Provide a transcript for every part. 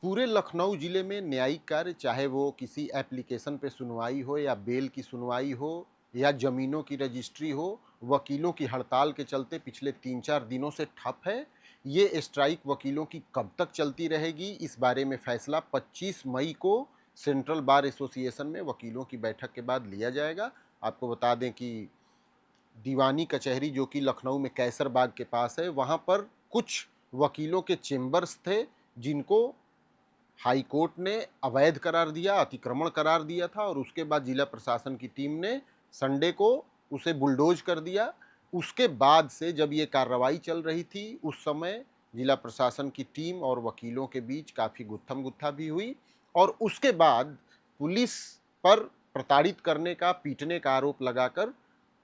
पूरे लखनऊ ज़िले में न्यायिक कार्य, चाहे वो किसी एप्लीकेशन पे सुनवाई हो या बेल की सुनवाई हो या ज़मीनों की रजिस्ट्री हो, वकीलों की हड़ताल के चलते पिछले 3-4 दिनों से ठप है। ये स्ट्राइक वकीलों की कब तक चलती रहेगी, इस बारे में फैसला 25 मई को सेंट्रल बार एसोसिएशन में वकीलों की बैठक के बाद लिया जाएगा। आपको बता दें कि दीवानी कचहरी जो कि लखनऊ में कैसर बाग के पास है, वहाँ पर कुछ वकीलों के चेंबर्स थे जिनको हाई कोर्ट ने अवैध करार दिया, अतिक्रमण करार दिया था और उसके बाद जिला प्रशासन की टीम ने संडे को उसे बुलडोज कर दिया। उसके बाद से जब ये कार्रवाई चल रही थी, उस समय जिला प्रशासन की टीम और वकीलों के बीच काफ़ी गुत्थम-गुत्था भी हुई और उसके बाद पुलिस पर प्रताड़ित करने का, पीटने का आरोप लगाकर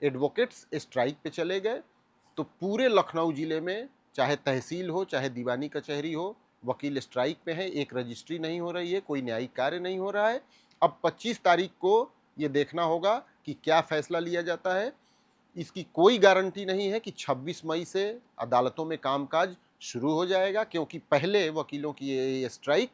एडवोकेट्स स्ट्राइक पे चले गए। तो पूरे लखनऊ ज़िले में चाहे तहसील हो, चाहे दीवानी कचहरी हो, वकील स्ट्राइक पे हैं। एक रजिस्ट्री नहीं हो रही है, कोई न्यायिक कार्य नहीं हो रहा है। अब 25 तारीख को ये देखना होगा कि क्या फैसला लिया जाता है। इसकी कोई गारंटी नहीं है कि 26 मई से अदालतों में कामकाज शुरू हो जाएगा, क्योंकि पहले वकीलों की ये स्ट्राइक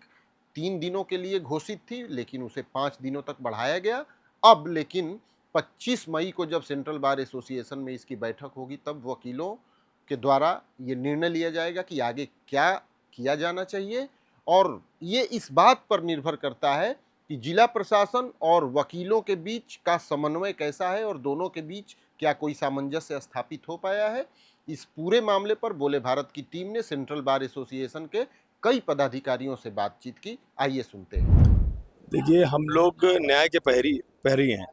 3 दिनों के लिए घोषित थी, लेकिन उसे 5 दिनों तक बढ़ाया गया। अब लेकिन 25 मई को जब सेंट्रल बार एसोसिएशन में इसकी बैठक होगी, तब वकीलों के द्वारा ये निर्णय लिया जाएगा कि आगे क्या किया जाना चाहिए। और ये इस बात पर निर्भर करता है कि जिला प्रशासन और वकीलों के बीच का समन्वय कैसा है और दोनों के बीच क्या कोई सामंजस्य स्थापित हो पाया है। इस पूरे मामले पर बोले भारत की टीम ने सेंट्रल बार एसोसिएशन के कई पदाधिकारियों से बातचीत की। आइए सुनते हैं। देखिए, हम लोग न्याय के प्रहरी हैं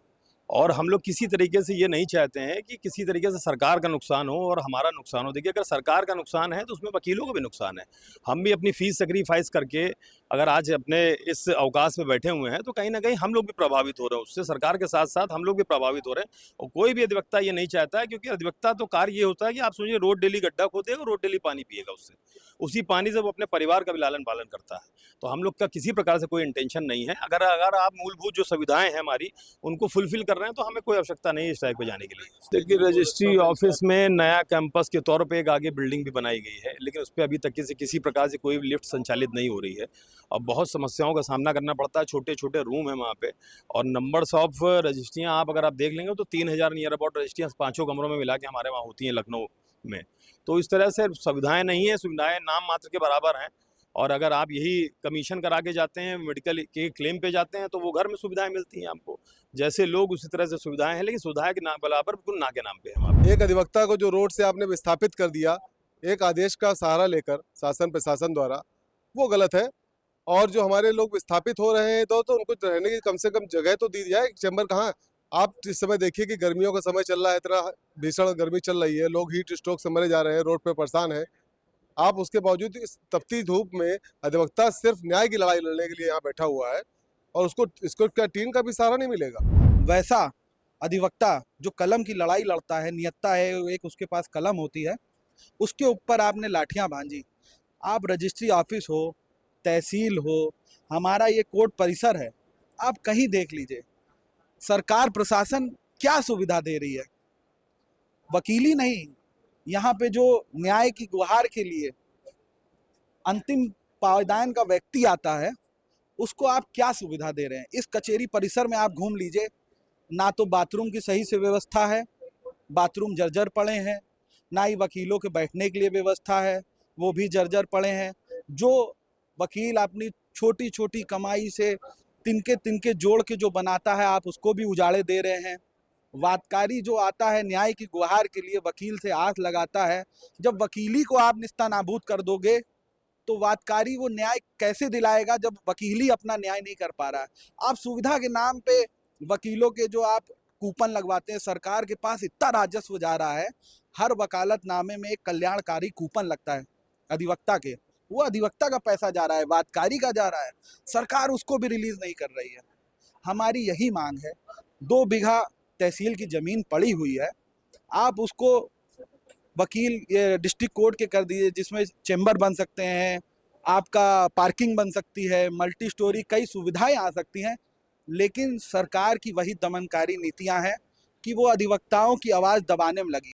और हम लोग किसी तरीके से ये नहीं चाहते हैं कि किसी तरीके से सरकार का नुकसान हो और हमारा नुकसान हो। देखिए, अगर सरकार का नुकसान है तो उसमें वकीलों का भी नुकसान है। हम भी अपनी फीस सैक्रिफाइस करके अगर आज अपने इस अवकाश में बैठे हुए हैं तो कहीं न कहीं हम लोग भी प्रभावित हो रहे हैं उससे, सरकार के साथ-साथ हम लोग भी प्रभावित हो रहे हैं और कोई भी अधिवक्ता ये नहीं चाहता है, क्योंकि अधिवक्ता तो कार्य ये होता है कि आप सोचिए, रोज़ डेली गड्ढा खोदेगा, रोज़ डेली पानी पिएगा उससे। उसी पानी से वो अपने परिवार का भी लालन-पालन करता है। तो हम लोग का किसी प्रकार से कोई इंटेंशन नहीं है। अगर अगर आप मूलभूत जो सुविधाएँ हैं हमारी, उनको फुलफ़िल कर रहे हैं तो हमें कोई आवश्यकता नहीं है स्ट्राइक पे जाने के लिए। देखिए, रजिस्ट्री ऑफिस में नया कैंपस के तौर पे एक आगे बिल्डिंग भी बनाई गई है, लेकिन उसपे अभी तक किसी प्रकार से कोई लिफ्ट संचालित नहीं हो रही है और बहुत समस्याओं का सामना करना पड़ता है। छोटे-छोटे रूम हैं वहाँ पे और नंबर्स ऑफ रजिस्ट्रियाँ आप अगर आप देख लेंगे तो 3000 नियर अबाउट रजिस्ट्रियाँ पाँचों कमरों में मिला के हमारे वहाँ होती हैं लखनऊ में। तो इस तरह से सुविधाएँ नहीं हैं, सुविधाएँ नाम मात्र के बराबर हैं। और अगर आप यही कमीशन करा के जाते हैं, मेडिकल के क्लेम पे जाते हैं, तो वो घर में सुविधाएँ मिलती हैं आपको। जैसे लोग उसी तरह से सुविधाएँ हैं, लेकिन सुविधाएँ के नाम बराबर बिल्कुल ना के नाम पे हैं वहाँ पे। एक अधिवक्ता को जो रोड से आपने विस्थापित कर दिया, एक आदेश का सहारा लेकर शासन प्रशासन द्वारा, वो गलत है। और जो हमारे लोग विस्थापित हो रहे हैं तो उनको रहने की कम से कम जगह तो दी जाए। चैम्बर कहाँ? आप इस समय देखिए कि गर्मियों का समय चल रहा है, इतना भीषण गर्मी चल रही है, लोग हीट स्ट्रोक से मरे जा रहे हैं, रोड पे परेशान हैं। आप उसके बावजूद इस तपती धूप में अधिवक्ता सिर्फ न्याय की लड़ाई लड़ने के लिए यहाँ बैठा हुआ है और इसको क्या टीम का भी सहारा नहीं मिलेगा? वैसा अधिवक्ता जो कलम की लड़ाई लड़ता है, नियत्ता है, एक उसके पास कलम होती है, उसके ऊपर आपने लाठियां भांजी। आप रजिस्ट्री ऑफिस हो, तहसील हो, हमारा ये कोर्ट परिसर है, आप कहीं देख लीजिए, सरकार प्रशासन क्या सुविधा दे रही है? वकीली नहीं, यहाँ पे जो न्याय की गुहार के लिए अंतिम पायदान का व्यक्ति आता है, उसको आप क्या सुविधा दे रहे हैं? इस कचहरी परिसर में आप घूम लीजिए, ना तो बाथरूम की सही से व्यवस्था है, बाथरूम जर्जर पड़े हैं, ना ही वकीलों के बैठने के लिए व्यवस्था है, वो भी जर्जर पड़े हैं। जो वकील अपनी छोटी छोटी कमाई से तिनके तिनके जोड़ के जो बनाता है, आप उसको भी उजाड़े दे रहे हैं। वादकारी जो आता है न्याय की गुहार के लिए, वकील से आस लगाता है, जब वकीली को आप निस्तानाबूद कर दोगे तो वादकारी वो न्याय कैसे दिलाएगा जब वकील ही अपना न्याय नहीं कर पा रहा है? आप सुविधा के नाम पे वकीलों के जो आप कूपन लगवाते हैं, सरकार के पास इतना राजस्व जा रहा है, हर वकालतनामे में एक कल्याणकारी कूपन लगता है अधिवक्ता के, वो अधिवक्ता का पैसा जा रहा है, वादकारी का जा रहा है, सरकार उसको भी रिलीज नहीं कर रही है। हमारी यही मांग है, 2 बीघा तहसील की जमीन पड़ी हुई है, आप उसको वकील ये डिस्ट्रिक्ट कोर्ट के कर दीजिए, जिसमें चेंबर बन सकते हैं, आपका पार्किंग बन सकती है, मल्टी स्टोरी कई सुविधाएं आ सकती हैं। लेकिन सरकार की वही दमनकारी नीतियां हैं कि वो अधिवक्ताओं की आवाज़ दबाने में लगी।